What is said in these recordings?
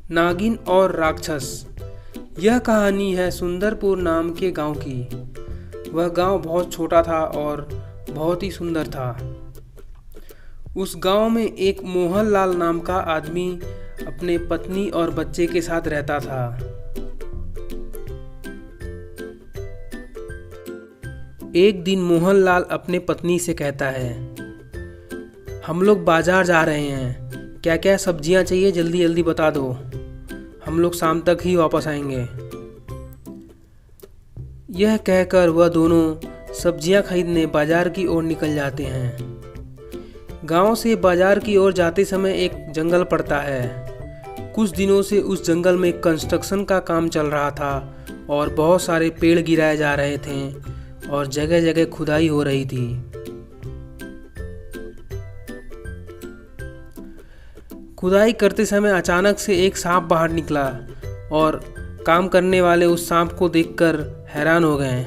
नागिन और राक्षस। यह कहानी है सुंदरपुर नाम के गांव की। वह गांव बहुत छोटा था और बहुत ही सुंदर था। उस गांव में एक मोहनलाल नाम का आदमी अपने पत्नी और बच्चे के साथ रहता था। एक दिन मोहनलाल अपने पत्नी से कहता है, हम लोग बाजार जा रहे हैं, क्या क्या सब्जियां चाहिए जल्दी जल्दी बता दो, हम लोग शाम तक ही वापस आएंगे। यह कहकर वह दोनों सब्जियां खरीदने बाजार की ओर निकल जाते हैं। गांव से बाजार की ओर जाते समय एक जंगल पड़ता है। कुछ दिनों से उस जंगल में कंस्ट्रक्शन का काम चल रहा था और बहुत सारे पेड़ गिराए जा रहे थे और जगह जगह खुदाई हो रही थी। खुदाई करते समय अचानक से एक सांप बाहर निकला और काम करने वाले उस सांप को देखकर हैरान हो गए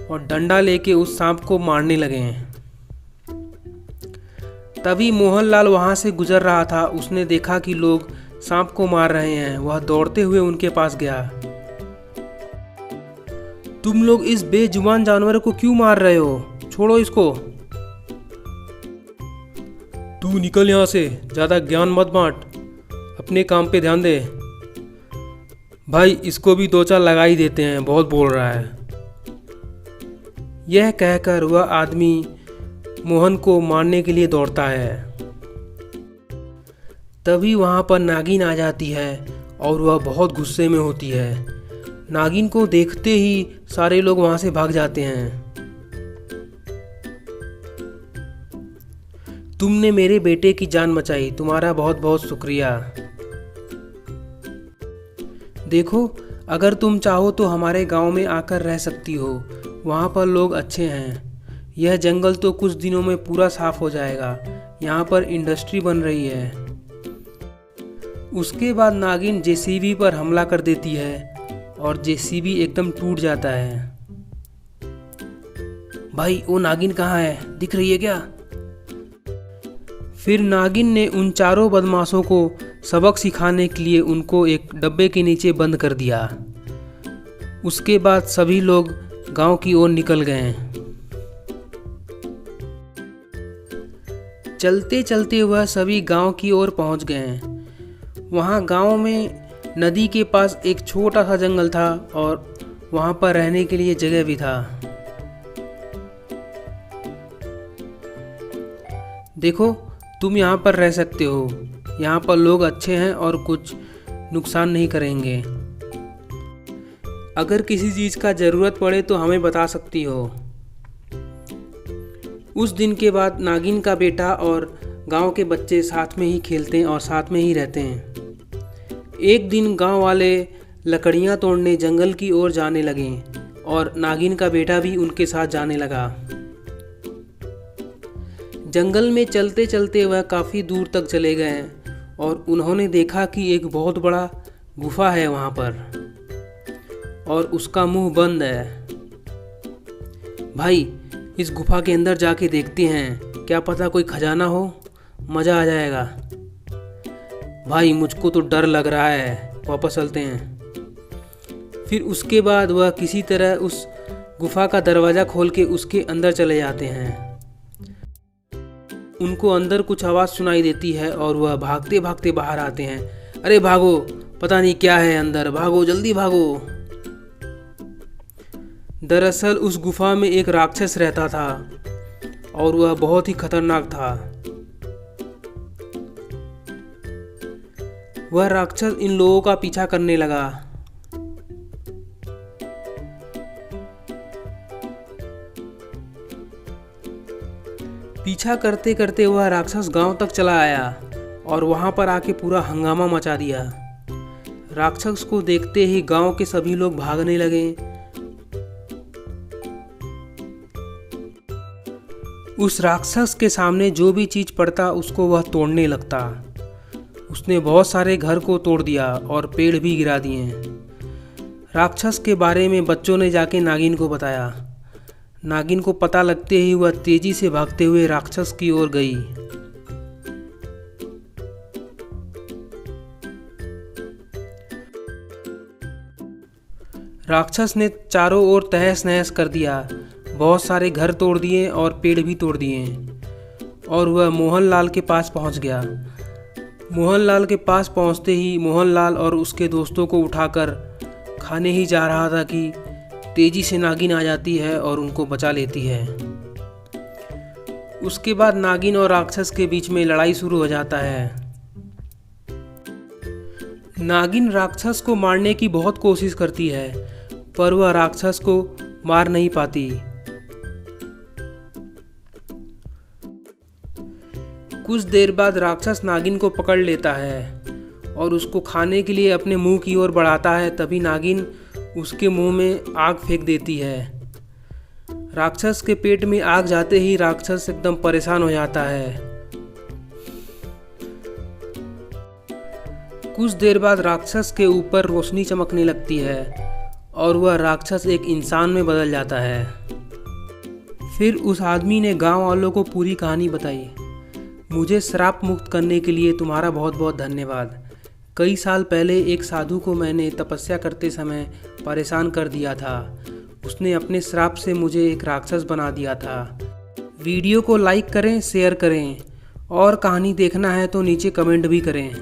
और डंडा लेके उस सांप को मारने लगे। तभी मोहनलाल वहां से गुजर रहा था। उसने देखा कि लोग सांप को मार रहे हैं। वह दौड़ते हुए उनके पास गया। तुम लोग इस बेजुबान जानवर को क्यों मार रहे हो? छोड़ो इसको। तू निकल यहाँ से, ज़्यादा ज्ञान मत बांट, अपने काम पे ध्यान दे। भाई इसको भी दो चार लगा ही देते हैं, बहुत बोल रहा है। यह कहकर वह आदमी मोहन को मारने के लिए दौड़ता है। तभी वहाँ पर नागिन आ जाती है और वह बहुत गुस्से में होती है। नागिन को देखते ही सारे लोग वहाँ से भाग जाते हैं। तुमने मेरे बेटे की जान बचाई, तुम्हारा बहुत बहुत शुक्रिया। देखो, अगर तुम चाहो तो हमारे गांव में आकर रह सकती हो, वहाँ पर लोग अच्छे हैं। यह जंगल तो कुछ दिनों में पूरा साफ हो जाएगा, यहाँ पर इंडस्ट्री बन रही है। उसके बाद नागिन जेसीबी पर हमला कर देती है और जेसीबी एकदम टूट जाता है। भाई वो नागिन कहाँ है, दिख रही है क्या? फिर नागिन ने उन चारों बदमाशों को सबक सिखाने के लिए उनको एक डब्बे के नीचे बंद कर दिया। उसके बाद सभी लोग गांव की ओर निकल गए। चलते चलते वह सभी गांव की ओर पहुंच गए। वहां गांव में नदी के पास एक छोटा सा जंगल था और वहां पर रहने के लिए जगह भी था। देखो, तुम यहाँ पर रह सकते हो, यहाँ पर लोग अच्छे हैं और कुछ नुकसान नहीं करेंगे। अगर किसी चीज़ का ज़रूरत पड़े तो हमें बता सकती हो। उस दिन के बाद नागिन का बेटा और गांव के बच्चे साथ में ही खेलते हैं और साथ में ही रहते हैं। एक दिन गांव वाले लकड़ियाँ तोड़ने जंगल की ओर जाने लगे और नागिन का बेटा भी उनके साथ जाने लगा। जंगल में चलते चलते वह काफ़ी दूर तक चले गए और उन्होंने देखा कि एक बहुत बड़ा गुफा है वहाँ पर और उसका मुंह बंद है। भाई इस गुफा के अंदर जाके देखते हैं, क्या पता कोई खजाना हो, मज़ा आ जाएगा। भाई मुझको तो डर लग रहा है, वापस चलते हैं। फिर उसके बाद वह किसी तरह उस गुफा का दरवाज़ा खोल के उसके अंदर चले जाते हैं। उनको अंदर कुछ आवाज़ सुनाई देती है और वह भागते भागते बाहर आते हैं। अरे भागो, पता नहीं क्या है अंदर, भागो जल्दी भागो। दरअसल उस गुफा में एक राक्षस रहता था और वह बहुत ही खतरनाक था। वह राक्षस इन लोगों का पीछा करने लगा। पीछा करते करते वह राक्षस गांव तक चला आया और वहां पर आके पूरा हंगामा मचा दिया। राक्षस को देखते ही गांव के सभी लोग भागने लगे। उस राक्षस के सामने जो भी चीज पड़ता उसको वह तोड़ने लगता। उसने बहुत सारे घर को तोड़ दिया और पेड़ भी गिरा दिए। राक्षस के बारे में बच्चों ने जाके नागिन को बताया। नागिन को पता लगते ही वह तेजी से भागते हुए राक्षस की ओर गई। राक्षस ने चारों ओर तहस नहस कर दिया, बहुत सारे घर तोड़ दिए और पेड़ भी तोड़ दिए और वह मोहनलाल के पास पहुंच गया। मोहनलाल के पास पहुंचते ही मोहनलाल और उसके दोस्तों को उठाकर खाने ही जा रहा था कि तेजी से नागिन आ जाती है और उनको बचा लेती है। उसके बाद नागिन और राक्षस के बीच में लड़ाई शुरू हो जाता है। नागिन राक्षस को मारने की बहुत कोशिश करती है, पर वह राक्षस को मार नहीं पाती। कुछ देर बाद राक्षस नागिन को पकड़ लेता है और उसको खाने के लिए अपने मुंह की ओर बढ़ाता है। तभी नागिन उसके मुंह में आग फेंक देती है। राक्षस के पेट में आग जाते ही राक्षस एकदम परेशान हो जाता है। कुछ देर बाद राक्षस के ऊपर रोशनी चमकने लगती है और वह राक्षस एक इंसान में बदल जाता है। फिर उस आदमी ने गांव वालों को पूरी कहानी बताई। मुझे श्राप मुक्त करने के लिए तुम्हारा बहुत बहुत धन्यवाद। कई साल पहले एक साधु को मैंने तपस्या करते समय परेशान कर दिया था। उसने अपने श्राप से मुझे एक राक्षस बना दिया था। वीडियो को लाइक करें, शेयर करें और कहानी देखना है तो नीचे कमेंट भी करें।